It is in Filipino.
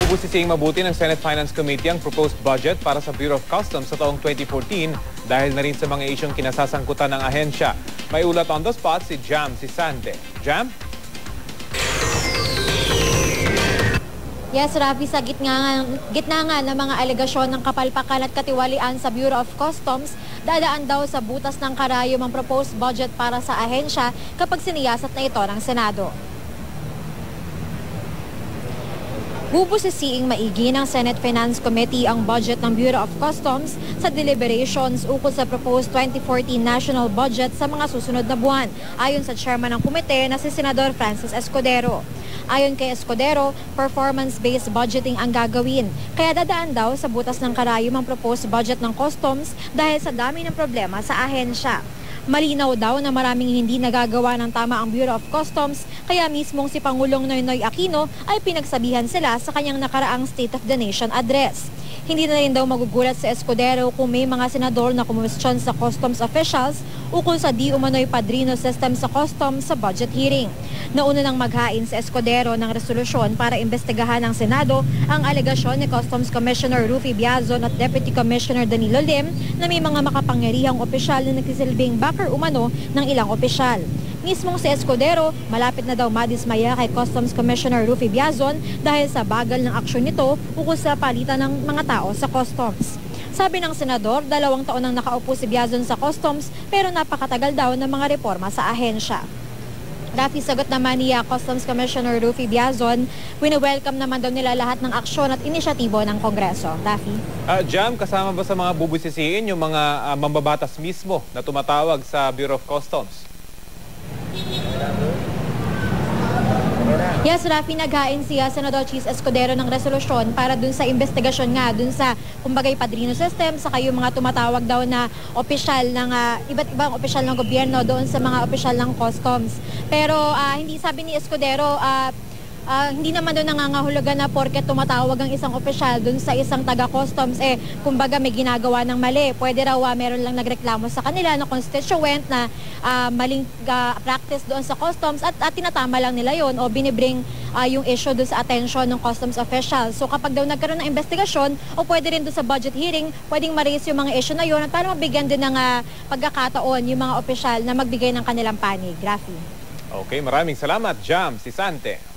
Bubusisiing mabuti ng Senate Finance Committee ang proposed budget para sa Bureau of Customs sa taong 2014 dahil na rin sa mga isyong kinasasangkutan ng ahensya. May ulat on the spot si Jam Sisante. Jam? Yes, Rafi, sa gitna nga ng mga alegasyon ng kapalpakan at katiwalian sa Bureau of Customs, dadaan daw sa butas ng karayom ang proposed budget para sa ahensya kapag siniyasat na ito ng Senado. Bubusisiing maigi ng Senate Finance Committee ang budget ng Bureau of Customs sa deliberations ukol sa proposed 2014 national budget sa mga susunod na buwan, ayon sa chairman ng komite na si Senador Francis Escudero. Ayon kay Escudero, performance-based budgeting ang gagawin, kaya dadaan daw sa butas ng karayom ang proposed budget ng customs dahil sa dami ng problema sa ahensya. Malinaw daw na maraming hindi nagagawa ng tama ang Bureau of Customs, kaya mismong si Pangulong Noynoy Aquino ay pinagsabihan sila sa kanyang nakaraang State of the Nation address. Hindi na rin daw magugulat sa Escudero kung may mga senador na kumwestiyon sa customs officials ukol sa di umano'y padrino system sa customs sa budget hearing. Nauna nang maghain sa Escudero ng resolusyon para imbestigahan ng Senado ang alegasyon ni Customs Commissioner Rufy Biazon at Deputy Commissioner Danilo Lim na may mga makapangyarihang opisyal na nagsisilbing backer umano ng ilang opisyal. Mismong si Escudero, malapit na daw madismaya kay Customs Commissioner Rufy Biazon dahil sa bagal ng aksyon nito ukol sa palitan ng mga tao sa customs. Sabi ng senador, 2 taon nang nakaupo si Biazon sa customs pero napakatagal daw ng mga reforma sa ahensya. Rafi, sagot naman ni Customs Commissioner Rufy Biazon, wini-welcome naman daw nila lahat ng aksyon at inisyatibo ng Kongreso. Rafi? Jam, kasama ba sa mga bubusisiin yung mga mambabatas mismo na tumatawag sa Bureau of Customs? Yes, Rafi, naghain siya Senador Chis Escudero ng resolusyon para dun sa investigasyon nga, dun sa kumbagay padrino system, saka yung mga tumatawag daw na opisyal ng iba't ibang opisyal ng gobyerno doon sa mga opisyal ng customs. Pero hindi sabi ni Escudero, hindi naman doon nangangahulugan na porket tumatawag ang isang opisyal dun sa isang taga-customs, kumbaga may ginagawa ng mali. Pwede raw meron lang nagreklamo sa kanila na constituent na maling practice doon sa customs at tinatama lang nila yon o binibring yung issue doon sa attention ng customs official. So kapag daw nagkaroon ng investigasyon o pwede rin doon sa budget hearing, pwedeng ma-raise yung mga issue na yon at para mabigyan din ng pagkakataon yung mga opisyal na magbigay ng kanilang panig. Rafi. Okay, maraming salamat, Jam Sisante.